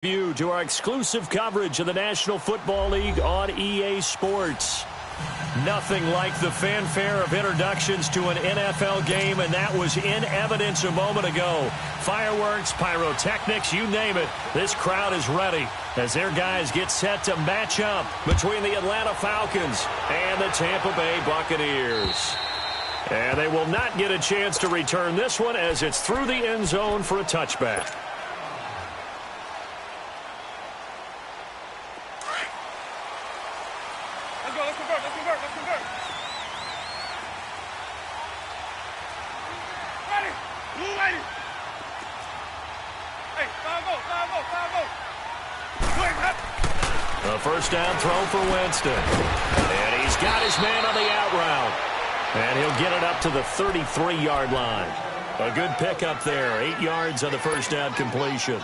View to our exclusive coverage of the National Football League on EA Sports. Nothing like the fanfare of introductions to an NFL game, and that was in evidence a moment ago. Fireworks, pyrotechnics, you name it. This crowd is ready as their guys get set to match up between the Atlanta Falcons and the Tampa Bay Buccaneers. And they will not get a chance to return this one as it's through the end zone for a touchback. A first down throw for Winston. And he's got his man on the out route. And he'll get it up to the 33-yard line. A good pickup there. 8 yards on the first down completion.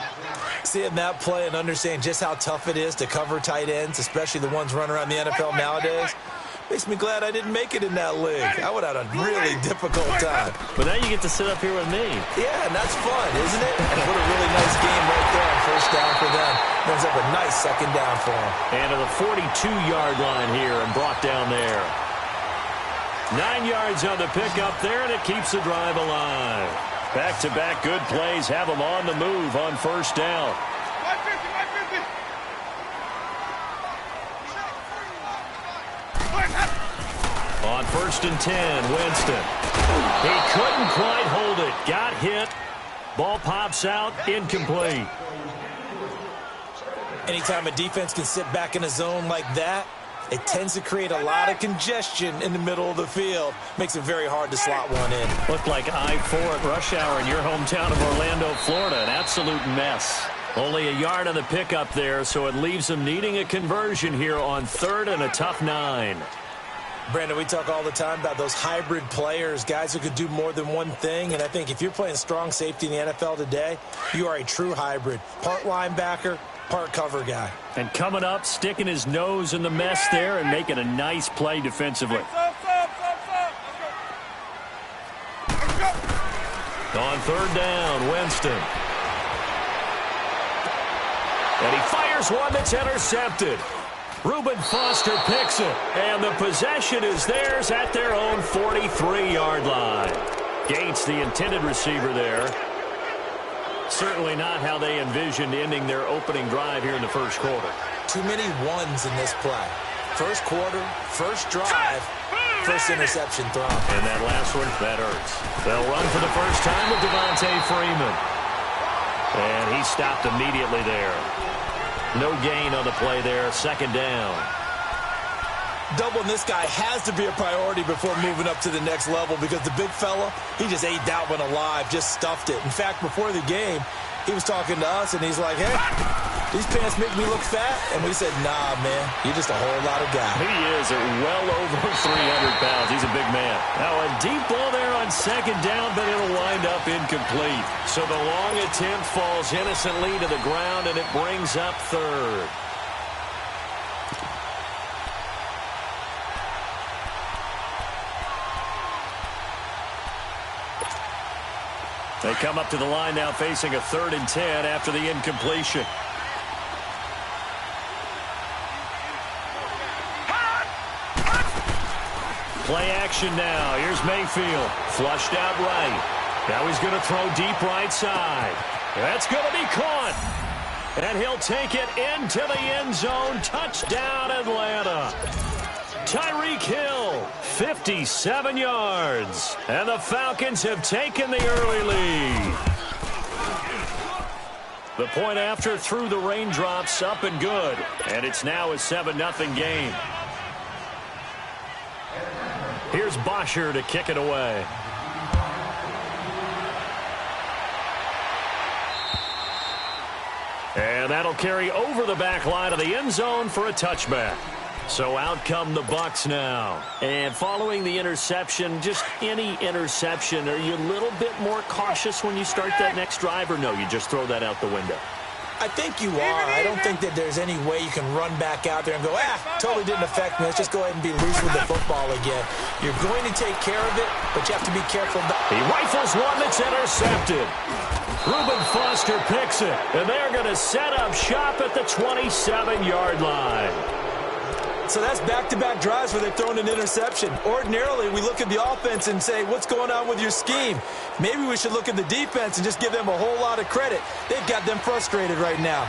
Seeing that play and understand just how tough it is to cover tight ends, especially the ones running around the NFL nowadays, makes me glad I didn't make it in that league. I would have had a really difficult time. But now you get to sit up here with me. Yeah, and that's fun, isn't it? And what a really nice game right there on first down for them. Brings up a nice second down for them. And to the 42-yard line here and brought down there. 9 yards on the pickup there, and it keeps the drive alive. Back-to-back good plays have them on the move on first down. On first and 10, Winston. He couldn't quite hold it. Got hit. Ball pops out, incomplete. Anytime a defense can sit back in a zone like that, it tends to create a lot of congestion in the middle of the field. Makes it very hard to slot one in. Looked like I-4 at rush hour in your hometown of Orlando, Florida. An absolute mess. Only a yard on the pickup there, so it leaves them needing a conversion here on third and a tough 9. Brandon, we talk all the time about those hybrid players, guys who could do more than one thing. And I think if you're playing strong safety in the NFL today, you are a true hybrid. Part linebacker, part cover guy. And coming up, sticking his nose in the mess there and making a nice play defensively. On third down, Winston. And he fires one that's intercepted. Reuben Foster picks it, and the possession is theirs at their own 43-yard line. Gates, the intended receiver there. Certainly not how they envisioned ending their opening drive here in the first quarter. Too many ones in this play. First quarter, first drive, first interception thrown. And that last one, that hurts. They'll run for the first time with Devontae Freeman. And he stopped immediately there. No gain on the play there, second down. Doubling this guy has to be a priority before moving up to the next level because the big fella, he just ate that one alive, just stuffed it. In fact, before the game, he was talking to us, and he's like, hey, these pants make me look fat. And we said, nah, man, you're just a whole lot of guy. He is at well over 300 pounds. He's a big man. Now, a deep ball there on second down, but it'll wind up incomplete. So the long attempt falls innocently to the ground, and it brings up third. They come up to the line now facing a 3rd and 10 after the incompletion. Play action now. Here's Mayfield. Flushed out right. Now he's going to throw deep right side. That's going to be caught. And he'll take it into the end zone. Touchdown, Atlanta. Tyreek Hill, 57 yards. And the Falcons have taken the early lead. The point after through the raindrops, up and good. And it's now a 7-0 game. Here's Bosher to kick it away. And that'll carry over the back line of the end zone for a touchback. So out come the Bucs now. And following the interception, just any interception, are you a little bit more cautious when you start that next drive, or no, you just throw that out the window? I think you are. I don't think that there's any way you can run back out there and go, totally didn't affect me. Let's just go ahead and be loose with the football again. You're going to take care of it, but you have to be careful. He rifles one that's intercepted. Reuben Foster picks it, and they're going to set up shop at the 27-yard line. So that's back-to-back drives where they've thrown an interception. Ordinarily, we look at the offense and say, what's going on with your scheme? Maybe we should look at the defense and just give them a whole lot of credit. They've got them frustrated right now.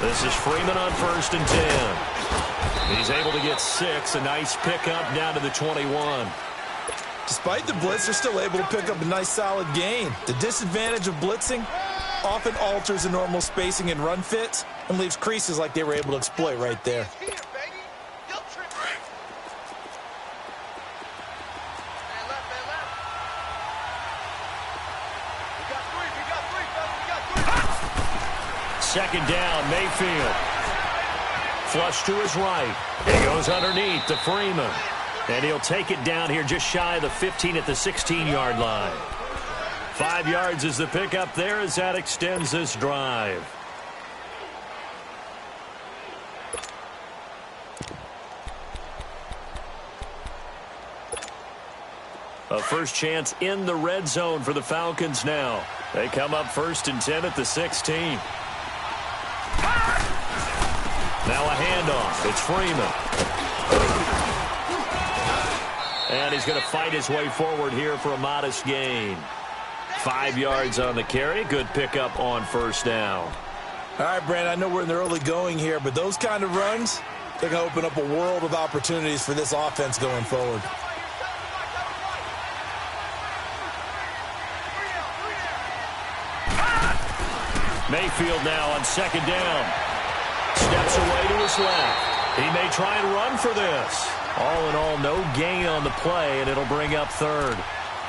This is Freeman on 1st and 10. He's able to get 6. A nice pickup down to the 21. Despite the blitz, they're still able to pick up a nice solid gain. The disadvantage of blitzing often alters the normal spacing and run fits and leaves creases like they were able to exploit right there. Second down, Mayfield. Flush to his right. He goes underneath to Freeman. And he'll take it down here just shy of the 15 at the 16-yard line. 5 yards is the pickup there as that extends this drive. A first chance in the red zone for the Falcons now. They come up 1st and 10 at the 16. Now a handoff. It's Freeman. And he's going to fight his way forward here for a modest gain. 5 yards on the carry. Good pickup on 1st down. All right, Brandon, I know we're in the early going here, but those kind of runs, they're going to open up a world of opportunities for this offense going forward. Mayfield now on 2nd down. Steps away to his left. He may try and run for this. All in all, no gain on the play, and it'll bring up 3rd.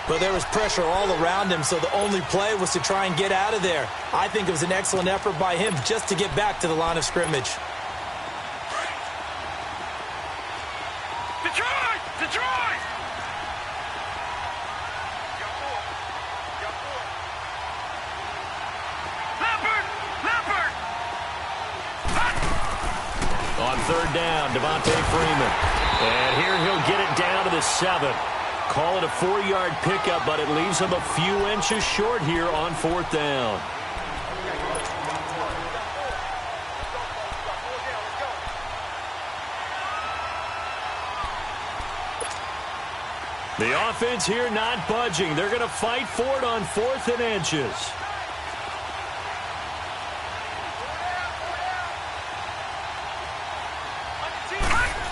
But there was pressure all around him, so the only play was to try and get out of there. I think it was an excellent effort by him just to get back to the line of scrimmage. Detroit! Detroit! Leopard! On 3rd down, Devontae Freeman. And here he'll get it down to the 7. Call it a 4-yard pickup, but it leaves him a few inches short here on 4th down. The offense here not budging. They're going to fight for it on 4th and inches.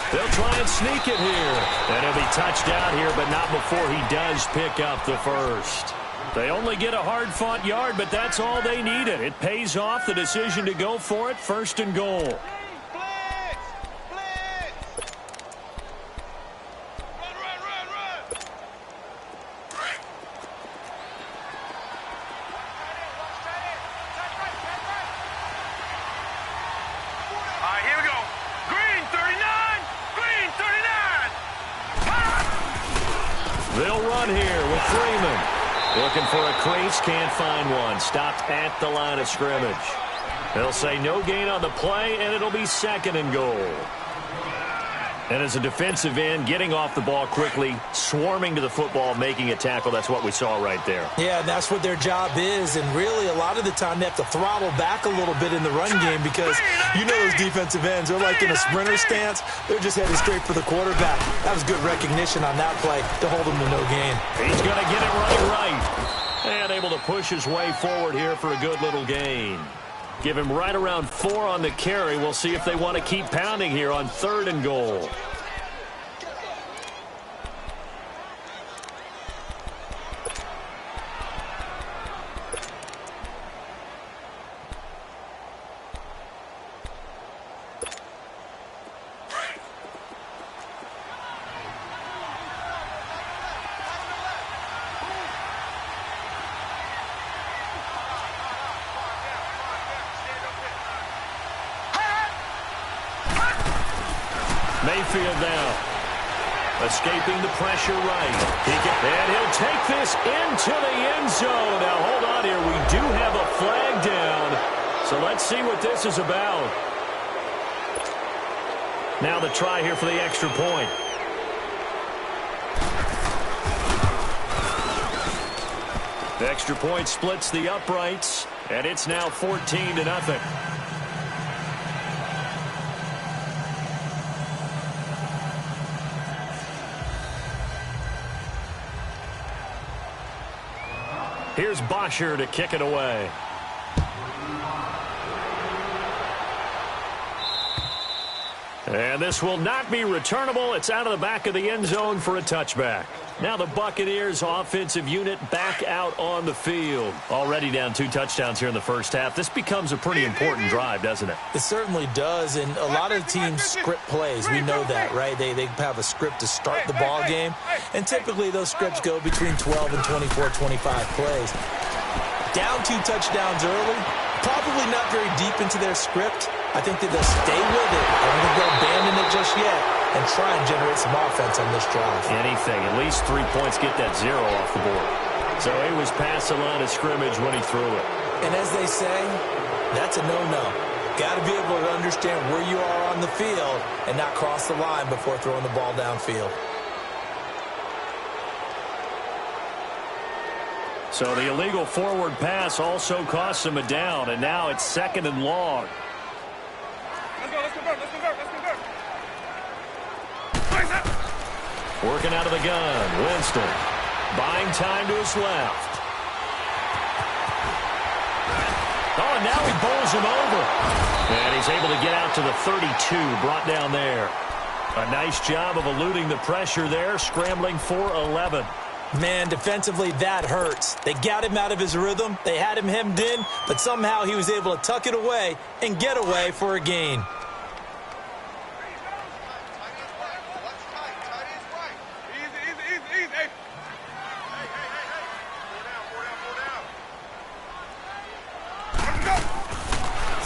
They'll try and sneak it here. And he'll be touched out here, but not before he does pick up the 1st. They only get a hard-fought yard, but that's all they needed. It pays off the decision to go for it, 1st and goal. They'll run here with Freeman. Looking for a crease, can't find one. Stopped at the line of scrimmage. They'll say no gain on the play, and it'll be 2nd and goal. And as a defensive end, getting off the ball quickly, swarming to the football, making a tackle, that's what we saw right there. Yeah, and that's what their job is, and really a lot of the time they have to throttle back a little bit in the run game because you know those defensive ends, they're like in a sprinter stance. They're just headed straight for the quarterback. That was good recognition on that play to hold them to no gain. He's going to get it right. And able to push his way forward here for a good little gain. Give him right around 4 on the carry. We'll see if they want to keep pounding here on 3rd and goal. Mayfield now. Escaping the pressure right. And he'll take this into the end zone. Now, hold on here. We do have a flag down. So let's see what this is about. Now the try here for the extra point. The extra point splits the uprights, and it's now 14-0. Here's Bosher to kick it away. And this will not be returnable. It's out of the back of the end zone for a touchback. Now the Buccaneers offensive unit back out on the field. Already down 2 touchdowns here in the first half. This becomes a pretty important drive, doesn't it? It certainly does, and a lot of teams script plays. We know that, right? They have a script to start the ball game, and typically those scripts go between 12 and 24, 25 plays. Down 2 touchdowns early, probably not very deep into their script. I think that they'll stay with it. I don't think they'll abandon it just yet and try and generate some offense on this drive. Anything. At least 3 points, get that 0 off the board. So he was past the line of scrimmage when he threw it. And as they say, that's a no-no. Got to be able to understand where you are on the field and not cross the line before throwing the ball downfield. So the illegal forward pass also costs him a down, and now it's 2nd and long. Let's convert. Working out of the gun, Winston. Buying time to his left. Oh, and now he bowls him over. And he's able to get out to the 32, brought down there. A nice job of eluding the pressure there, scrambling for 11. Man, defensively, that hurts. They got him out of his rhythm. They had him hemmed in, but somehow he was able to tuck it away and get away for a gain.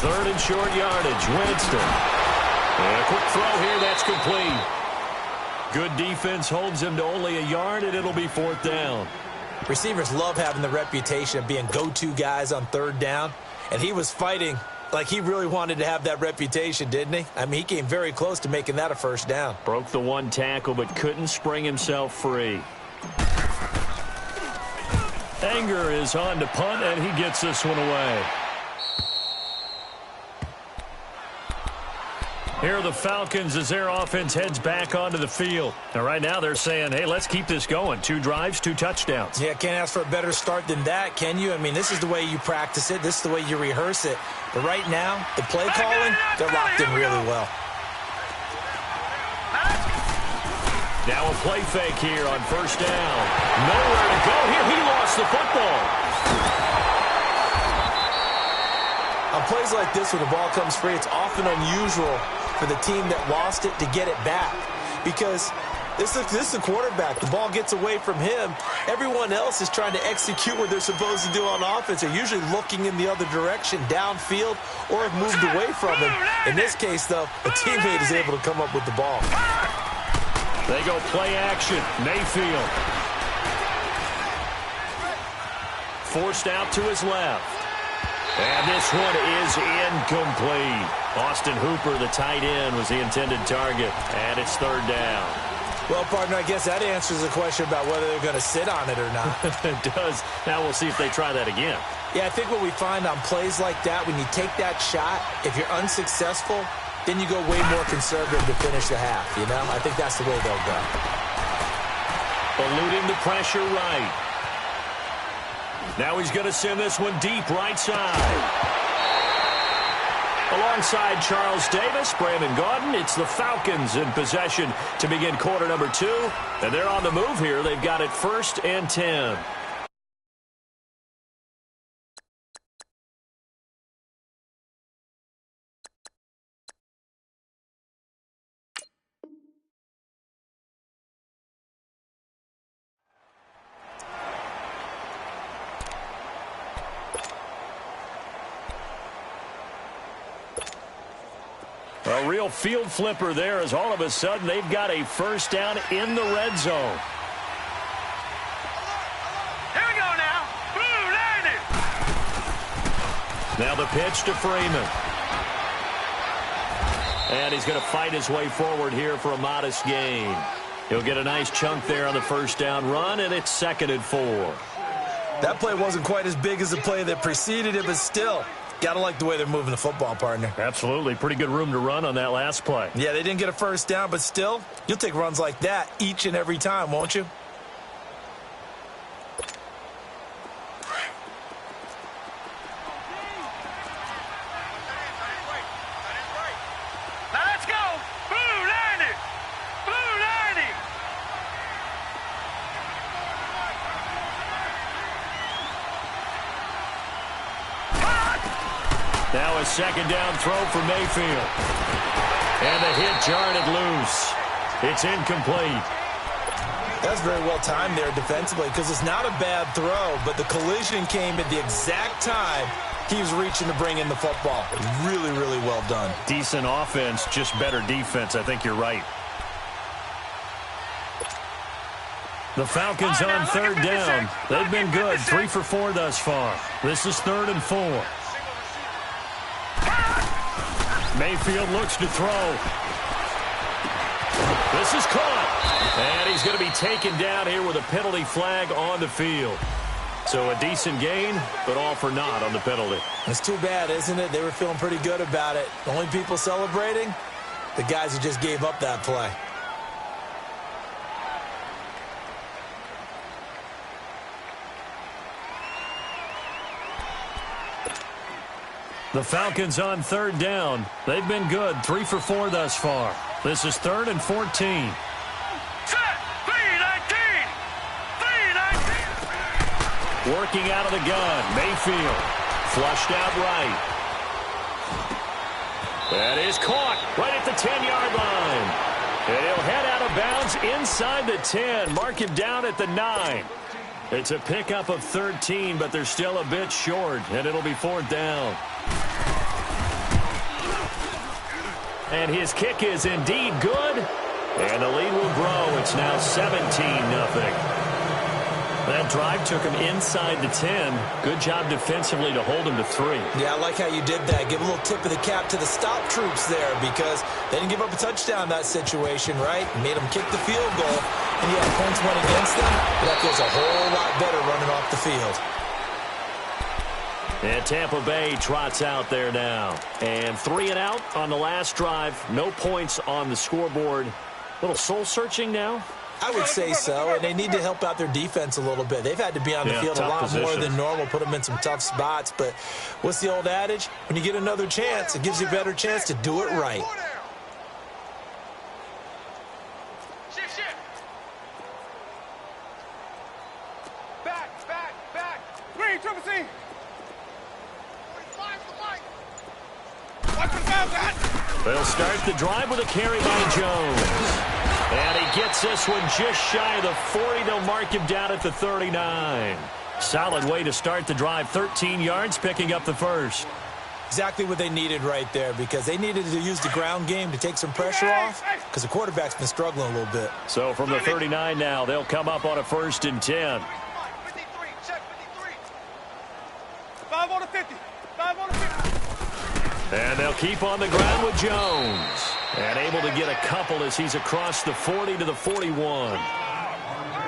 Third and short yardage, Winston. And a quick throw here, that's complete. Good defense holds him to only a yard, and it'll be 4th down. Receivers love having the reputation of being go-to guys on 3rd down, and he was fighting like he really wanted to have that reputation, didn't he? I mean, he came very close to making that a 1st down. Broke the 1 tackle, but couldn't spring himself free. Anger is on to punt, and he gets this one away. Here are the Falcons as their offense heads back onto the field. Now, right now, they're saying, hey, let's keep this going. 2 drives, 2 touchdowns. Yeah, can't ask for a better start than that, can you? I mean, this is the way you practice it. This is the way you rehearse it. But right now, the play calling, they're locked in really well. Now a play fake here on 1st down. Nowhere to go here. He lost the football. On plays like this, when the ball comes free, it's often unusual for the team that lost it to get it back, because this is the quarterback. The ball gets away from him. Everyone else is trying to execute what they're supposed to do on offense. They're usually looking in the other direction, downfield, or have moved away from him. In this case, though, a teammate is able to come up with the ball. They go play action. Mayfield. Forced out to his left. And this one is incomplete. Austin Hooper, the tight end, was the intended target. And it's 3rd down. Well, partner, I guess that answers the question about whether they're going to sit on it or not. It does. Now we'll see if they try that again. Yeah, I think what we find on plays like that, when you take that shot, if you're unsuccessful, then you go way more conservative to finish the half, you know? I think that's the way they'll go. Eluding the pressure right. Now he's going to send this one deep right side. Alongside Charles Davis, Brandon Gaudin, it's the Falcons in possession to begin quarter number 2. And they're on the move here. They've got it 1st and 10. A real field flipper there, as all of a sudden they've got a 1st down in the red zone. Here we go now. Boom, there it is. Now the pitch to Freeman. And he's going to fight his way forward here for a modest gain. He'll get a nice chunk there on the 1st down run, and it's 2nd and 4. That play wasn't quite as big as the play that preceded it, but still, got to like the way they're moving the football, partner. Absolutely. Pretty good room to run on that last play. Yeah, they didn't get a first down, but still, you'll take runs like that each and every time, won't you? Now let's go. Blue 90. Blue 90. Now a second down throw for Mayfield. And the hit jarred it loose. It's incomplete. That's very well timed there defensively because it's not a bad throw, but the collision came at the exact time he was reaching to bring in the football. Really, really well done. Decent offense, just better defense. I think you're right. The Falcons on third down. They've been good. 3 for 4 thus far. This is 3rd and 4. Mayfield looks to throw. This is caught. And he's going to be taken down here with a penalty flag on the field. So a decent gain, but all for naught on the penalty. It's too bad, isn't it? They were feeling pretty good about it. The only people celebrating, the guys who just gave up that play. The Falcons on third down. They've been good. 3 for 4 thus far. This is 3rd and 14. Set. 319. 319. Working out of the gun. Mayfield. Flushed out right. That is caught right at the 10-yard line. And he'll head out of bounds inside the 10. Mark him down at the 9. It's a pickup of 13, but they're still a bit short, and it'll be 4th down. And his kick is indeed good. And the lead will grow. It's now 17-0. That drive took him inside the 10. Good job defensively to hold him to 3. Yeah, I like how you did that. Give a little tip of the cap to the stop troops there because they didn't give up a touchdown in that situation, right? Made them kick the field goal. And yeah, points went against them, but that feels a whole lot better running off the field. And Tampa Bay trots out there now. And 3 and out on the last drive. No points on the scoreboard. A little soul-searching now. I would say so, and they need to help out their defense a little bit. They've had to be on the field a lot more than normal, put them in some tough spots. But what's the old adage? When you get another chance, it gives you a better chance to do it right. Shift. Back. Green, triple C. Watch the foul, They'll start the drive with a carry by Jones. And he gets this one just shy of the 40. They'll mark him down at the 39. Solid way to start the drive. 13 yards, picking up the first. Exactly what they needed right there because they needed to use the ground game to take some pressure off because the quarterback's been struggling a little bit. So from the 39 now, they'll come up on a 1st and 10. 53, check 53. 5 on the 50. 5 on the 50. And they'll keep on the ground with Jones. And able to get a couple as he's across the 40 to the 41.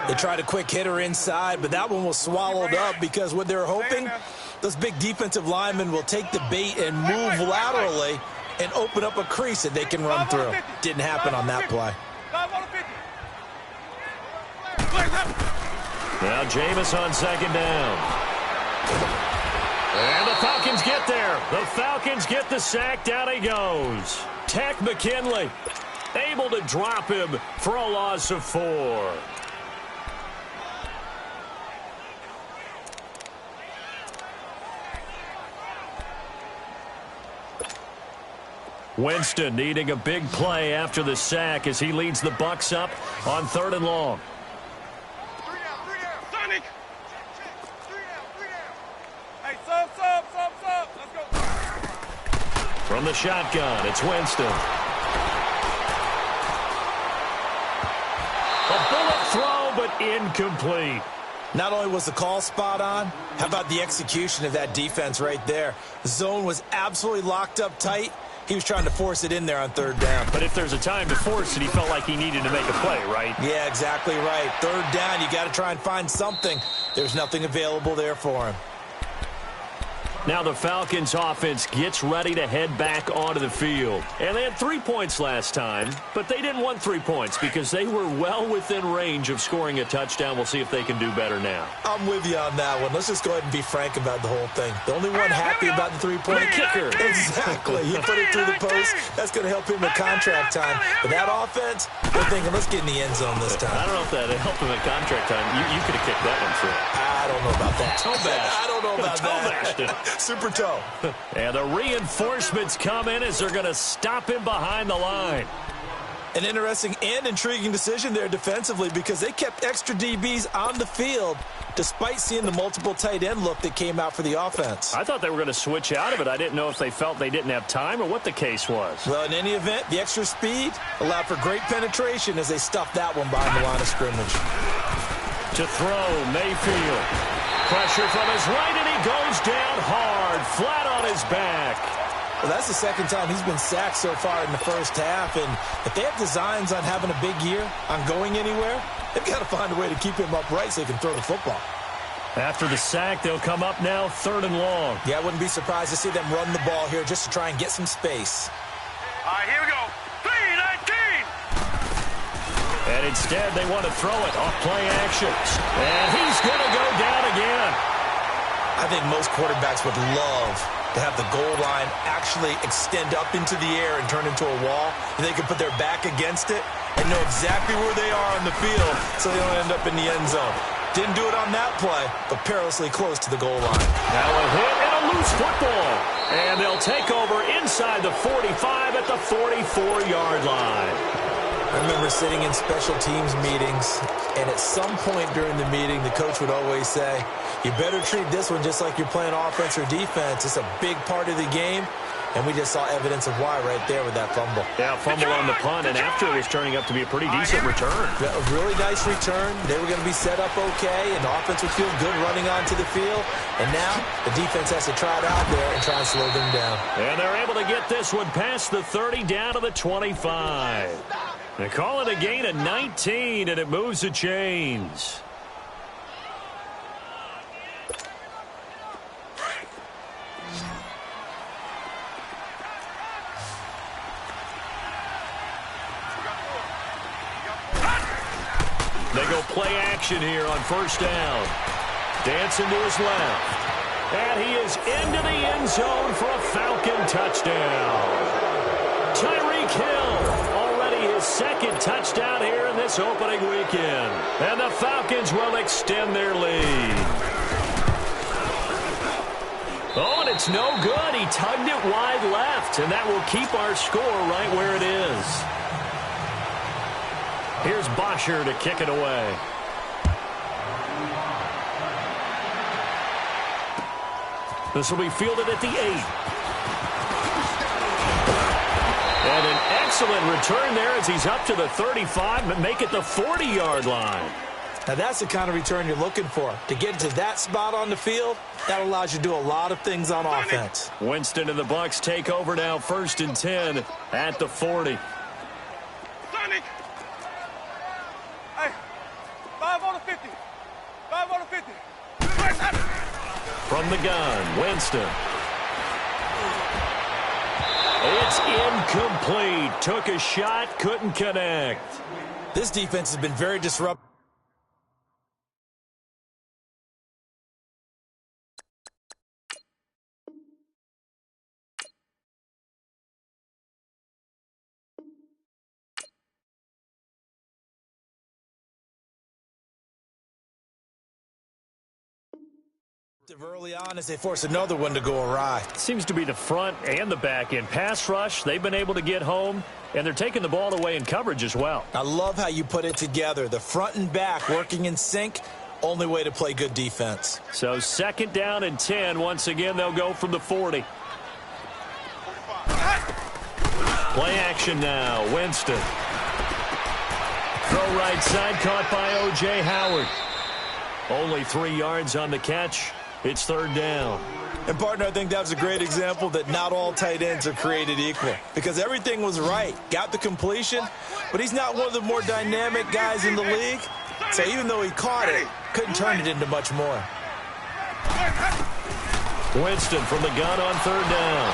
They tried a quick hitter inside, but that one was swallowed up because what they're hoping, those big defensive linemen will take the bait and move laterally and open up a crease that they can run through. Didn't happen on that play. Now Jameis on 2nd down. And the Falcons get there. The Falcons get the sack. Down he goes. Tech McKinley able to drop him for a loss of 4. Winston needing a big play after the sack as he leads the Bucs up on 3rd and long. 3 down. Sonic. 3 down. Hey, sub. Let's go. From the shotgun, it's Winston. A bullet throw, but incomplete. Not only was the call spot on, how about the execution of that defense right there? The zone was absolutely locked up tight, he was trying to force it in there on third down. But if there's a time to force it, he felt like he needed to make a play, right? Yeah, exactly right. Third down, you got to try and find something. There's nothing available there for him. Now the Falcons offense gets ready to head back onto the field. And they had 3 points last time, but they didn't want 3 points because they were well within range of scoring a touchdown. We'll see if they can do better now. I'm with you on that one. Let's just go ahead and be frank about the whole thing. The only one happy about the three-point kicker. Exactly. He put it through the post. That's going to help him at contract time. But that offense, they're thinking, let's get in the end zone this time. I don't know if that helped him at contract time. You could have kicked that one through. I don't know about that. Toe bash. I don't know about that. Super toe. And the reinforcements come in as they're going to stop him behind the line. An interesting and intriguing decision there defensively because they kept extra DBs on the field despite seeing the multiple tight end look that came out for the offense. I thought they were going to switch out of it. I didn't know if they felt they didn't have time or what the case was. Well, in any event, the extra speed allowed for great penetration as they stuffed that one behind the line of scrimmage. To throw, Mayfield. Pressure from his right, and he goes down hard, flat on his back. Well, that's the second time he's been sacked so far in the first half, and if they have designs on having a big year, on going anywhere, they've got to find a way to keep him upright so he can throw the football. After the sack, they'll come up now 3rd and long. Yeah, I wouldn't be surprised to see them run the ball here just to try and get some space. All right, here we go. 3-19. And instead, they want to throw it off play action. And he's going to go down again. I think most quarterbacks would love to have the goal line actually extend up into the air and turn into a wall, and they can put their back against it and know exactly where they are on the field so they don't end up in the end zone. Didn't do it on that play, but perilously close to the goal line. Now a hit and a loose football. And they'll take over inside the 45 at the 44-yard line. I remember sitting in special teams meetings, and at some point during the meeting, the coach would always say, you better treat this one just like you're playing offense or defense. It's a big part of the game, and we just saw evidence of why right there with that fumble. Yeah, fumble on the punt, and after it was turning up to be a pretty decent return. A really nice return. They were going to be set up okay, and the offense would feel good running onto the field. And now the defense has to try it out there and try and slow them down. And they're able to get this one past the 30 down to the 25. They call it a gain of 19, and it moves the chains. They go play action here on 1st down. Dancing to his left. And he is into the end zone for a Falcon touchdown. Tyreek Hill, already his 2nd touchdown here in this opening weekend. And the Falcons will extend their lead. Oh, and it's no good. He tugged it wide left, and that will keep our score right where it is. Here's Bosher to kick it away. This will be fielded at the 8. And an excellent return there as he's up to the 35, but make it the 40-yard line. Now, that's the kind of return you're looking for. To get to that spot on the field, that allows you to do a lot of things on offense. Winston and the Bucs take over now, 1st and 10 at the 40. Hey, 5 on the 50. 5 on the 50. From the gun, Winston. It's incomplete. Took a shot, couldn't connect. This defense has been very disruptive. Early on as they force another one to go awry. Seems to be the front and the back end. Pass rush, they've been able to get home, and they're taking the ball away in coverage as well. I love how you put it together. The front and back working in sync, only way to play good defense. So 2nd down and 10. Once again, they'll go from the 40. Play action now, Winston. Throw right side, caught by O.J. Howard. Only 3 yards on the catch. It's 3rd down. And, partner, I think that's a great example that not all tight ends are created equal because everything was right. Got the completion, but he's not one of the more dynamic guys in the league. So even though he caught it, couldn't turn it into much more. Winston from the gun on third down.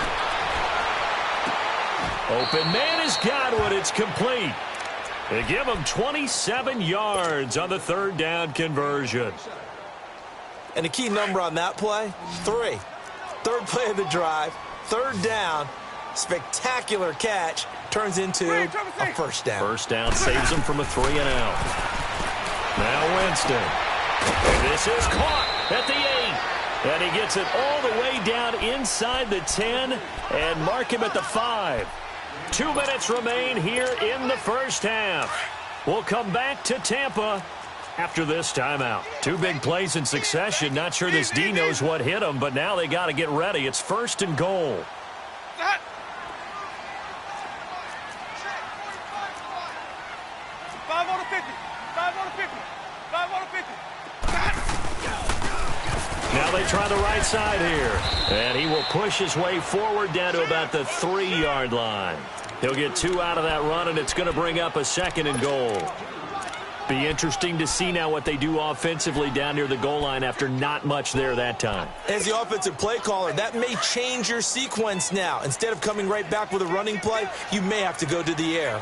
Open man is Godwin. It's complete. They give him 27 yards on the third down conversion. And the key number on that play, 3. Third play of the drive, third down, spectacular catch, turns into a first down. First down saves him from a 3-and-out. Now Winston. And this is caught at the 8. And he gets it all the way down inside the 10 and mark him at the 5. 2 minutes remain here in the first half. We'll come back to Tampa after this timeout. 2 big plays in succession. Not sure this D knows what hit him, but now they got to get ready. It's first and goal. 5 on the 50. 5 on the 50. 5 on the 50. Now they try the right side here. And he will push his way forward down to about the 3-yard line. He'll get 2 out of that run, and it's going to bring up a second and goal. Be interesting to see now what they do offensively down near the goal line after not much there that time. As the offensive play caller, that may change your sequence now. Instead of coming right back with a running play, you may have to go to the air.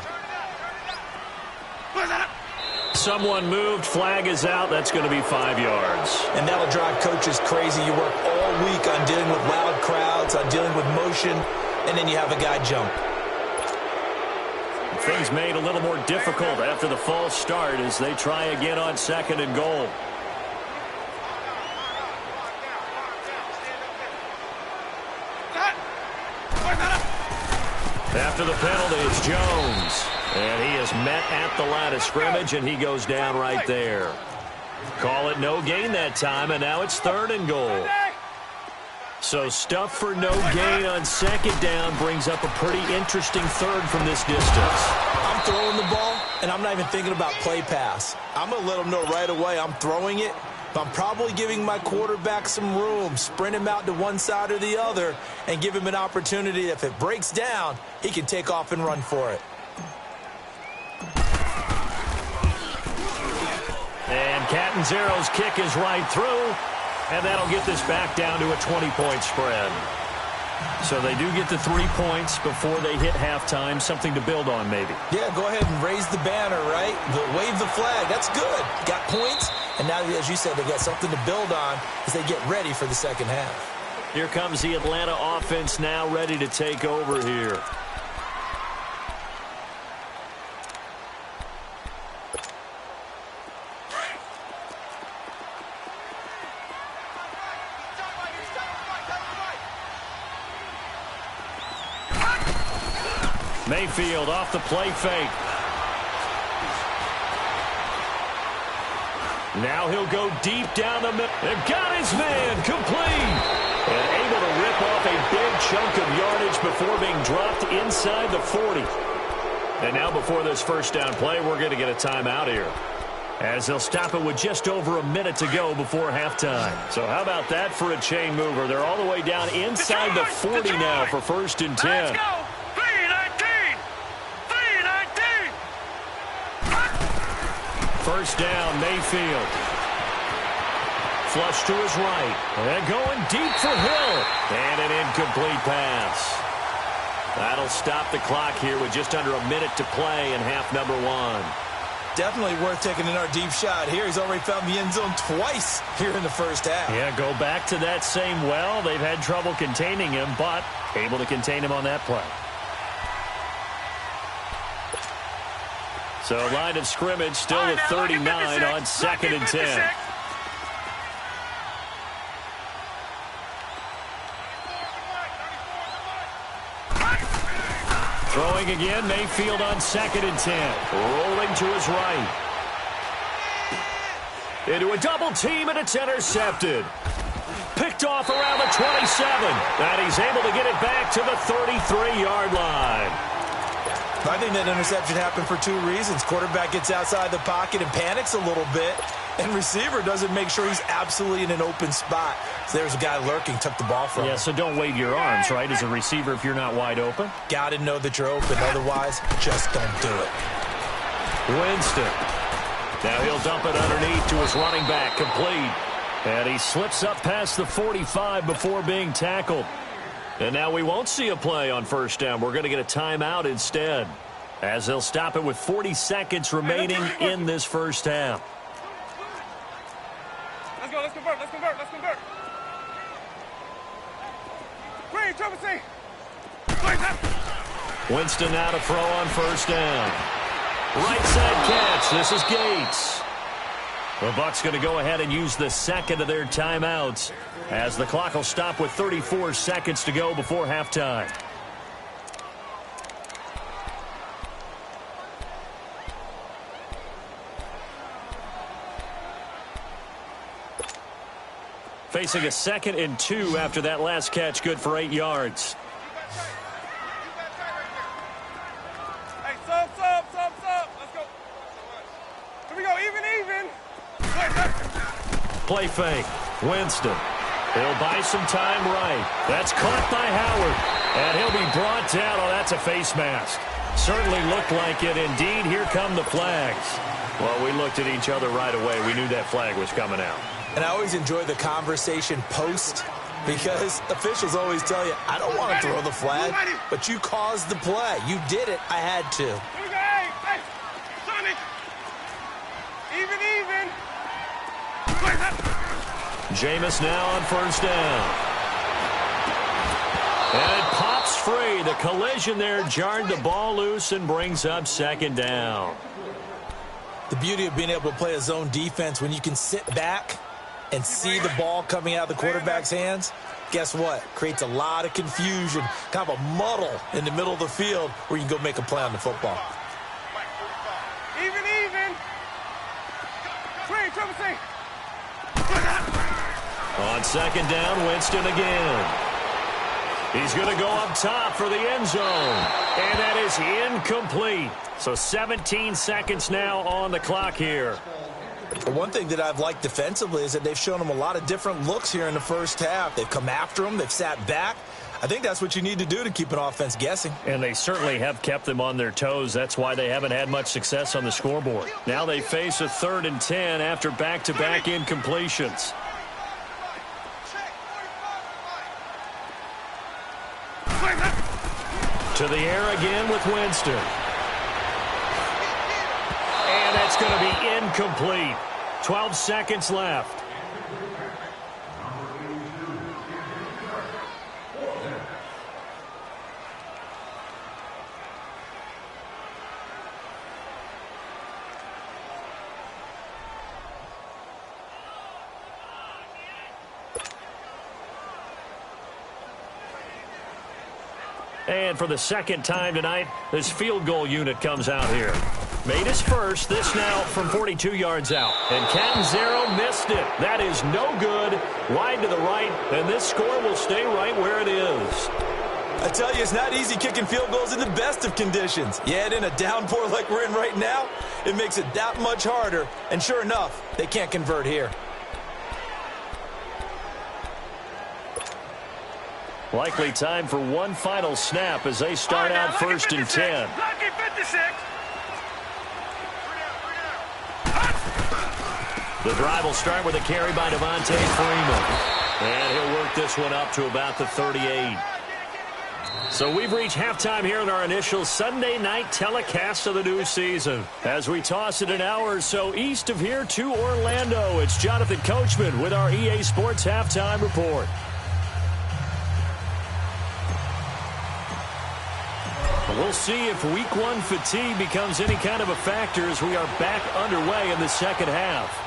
Someone moved. Flag is out. That's going to be 5 yards. And that'll drive coaches crazy. You work all week on dealing with loud crowds, on dealing with motion, and then you have a guy jump. Things made a little more difficult after the false start as they try again on second and goal. After the penalty, it's Jones. And he is met at the line of scrimmage, and he goes down right there. Call it no gain that time, and now it's third and goal. So stuff for no gain on second down brings up a pretty interesting third from this distance. I'm throwing the ball, and I'm not even thinking about play pass. I'm going to let them know right away I'm throwing it, but I'm probably giving my quarterback some room, sprint him out to one side or the other, and give him an opportunity. If it breaks down, he can take off and run for it. And Catanzaro's kick is right through. And that'll get this back down to a 20-point spread. So they do get the 3 points before they hit halftime. Something to build on, maybe. Yeah, go ahead and raise the banner, right? Wave the flag. That's good. Got points. And now, as you said, they got something to build on as they get ready for the second half. Here comes the Atlanta offense now ready to take over here. Mayfield off the play fake. Now he'll go deep down the middle. And got his man complete. And able to rip off a big chunk of yardage before being dropped inside the 40. And now before this first down play, we're going to get a timeout here, as they'll stop it with just over a minute to go before halftime. So how about that for a chain mover? They're all the way down inside the 40 now for first and 10. Let's go. First down, Mayfield. Flush to his right. And going deep for Hill. And an incomplete pass. That'll stop the clock here with just under a minute to play in half number 1. Definitely worth taking another deep shot here. He's already found the end zone twice here in the first half. Yeah, go back to that same well. They've had trouble containing him, but able to contain him on that play. So line of scrimmage still with 39 on second and 10. Throwing again, Mayfield on second and 10. Rolling to his right. Into a double team, and it's intercepted. Picked off around the 27. And he's able to get it back to the 33-yard line. I think that interception happened for 2 reasons. Quarterback gets outside the pocket and panics a little bit. And receiver doesn't make sure he's absolutely in an open spot. So there's a guy lurking, took the ball from him. Yeah, so don't wave your arms, right, as a receiver if you're not wide open. Got to know that you're open. Otherwise, just don't do it. Winston. Now he'll dump it underneath to his running back, complete. And he slips up past the 45 before being tackled. And now we won't see a play on first down. We're going to get a timeout instead, as they'll stop it with 40 seconds remaining in this first half. Let's go, let's convert, let's convert, let's convert. Green, triple C. Winston now to throw on first down. Right side catch. This is Gates. The Bucs going to go ahead and use the second of their timeouts, as the clock will stop with 34 seconds to go before halftime. Facing a 2nd and 2 after that last catch, good for 8 yards. Hey, sub. Let's go. Here we go, even. Play fake. Winston. He'll buy some time right. That's caught by Howard. And he'll be brought down. Oh, that's a face mask. Certainly looked like it. Indeed, here come the flags. Well, we looked at each other right away. We knew that flag was coming out. And I always enjoy the conversation post, because officials always tell you, I don't want to throw the flag, but you caused the play. You did it. I had to. Here we go, hey, Sonny. Even. Jameis now on first down. And it pops free. The collision there jarred the ball loose and brings up 2nd down. The beauty of being able to play a zone defense, when you can sit back and see the ball coming out of the quarterback's hands, guess what? Creates a lot of confusion, kind of a muddle in the middle of the field where you can go make a play on the football. Even. Green, triple C. On 2nd down, Winston again. He's going to go up top for the end zone. And that is incomplete. So 17 seconds now on the clock here. One thing that I've liked defensively is that they've shown them a lot of different looks here in the first half. They've come after them. They've sat back. I think that's what you need to do to keep an offense guessing. And they certainly have kept them on their toes. That's why they haven't had much success on the scoreboard. Now they face a 3rd and 10 after back-to-back incompletions. To the air again with Winston. And that's going to be incomplete. 12 seconds left. And for the 2nd time tonight, this field goal unit comes out here. Made his first, this now from 42 yards out. And Catanzaro missed it. That is no good. Wide to the right, and this score will stay right where it is. I tell you, it's not easy kicking field goals in the best of conditions. Yet in a downpour like we're in right now, it makes it that much harder. And sure enough, they can't convert here. Likely time for one final snap as they start out 1st and 10. Lucky 56. The drive will start with a carry by Devontae Freeman. And he'll work this one up to about the 38. So we've reached halftime here in our initial Sunday night telecast of the new season. As we toss it an hour or so east of here to Orlando, it's Jonathan Coachman with our EA Sports Halftime Report. We'll see if week 1 fatigue becomes any kind of a factor as we are back underway in the 2nd half.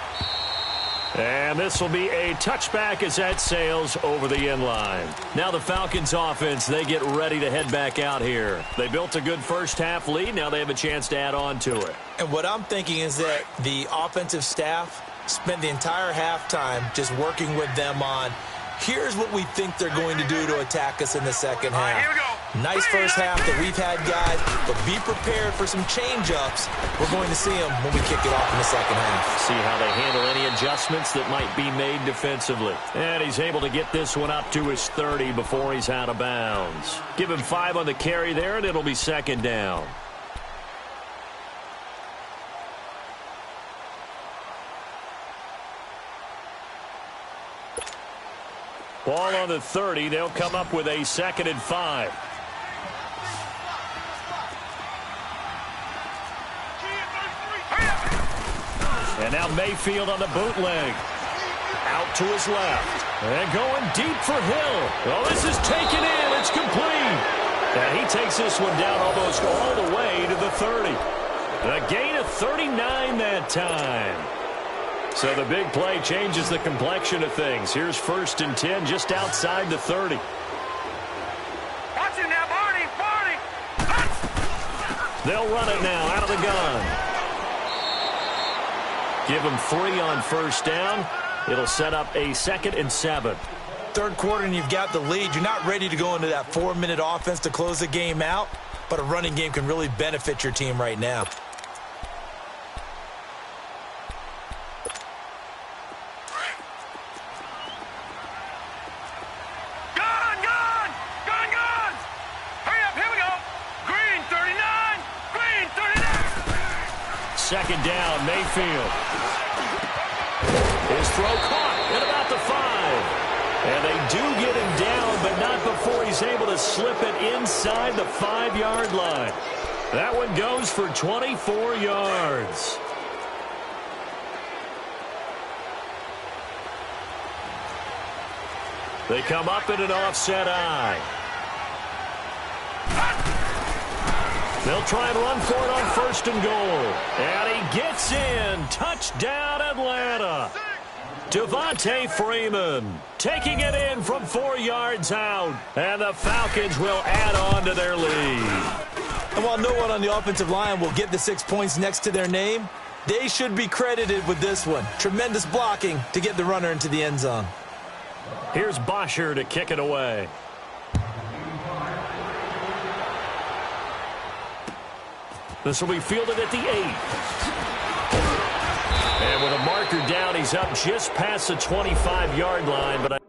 And this will be a touchback as that sails over the end line. Now the Falcons offense, they get ready to head back out here. They built a good first half lead. Now they have a chance to add on to it. And what I'm thinking is that the offensive staff spent the entire halftime just working with them on, here's what we think they're going to do to attack us in the 2nd half. Here we go. Nice first half that we've had, guys, but be prepared for some change-ups. We're going to see them when we kick it off in the second half. See how they handle any adjustments that might be made defensively. And he's able to get this one up to his 30 before he's out of bounds. Give him 5 on the carry there, and it'll be second down. Ball on the 30. They'll come up with a 2nd and 5. And now Mayfield on the bootleg. Out to his left. And going deep for Hill. Oh, this is taken in. It's complete. And he takes this one down almost all the way to the 30. A gain of 39 that time. So the big play changes the complexion of things. Here's 1st and 10 just outside the 30. Watch it now, Barney. Barney. They'll run it now out of the gun. Give them 3 on 1st down. It'll set up a 2nd and 7. Third quarter and you've got the lead. You're not ready to go into that 4-minute offense to close the game out, but a running game can really benefit your team right now. Second down, Mayfield. His throw caught at about the 5. And they do get him down, but not before he's able to slip it inside the 5-yard line. That one goes for 24 yards. They come up in an offset eye. They'll try and run for it on 1st and goal. And he gets in. Touchdown, Atlanta. Devontae Freeman taking it in from 4 yards out. And the Falcons will add on to their lead. And while no one on the offensive line will get the 6 points next to their name, they should be credited with this one. Tremendous blocking to get the runner into the end zone. Here's Bosher to kick it away. This will be fielded at the 8. And with a marker down, he's up just past the 25-yard line. But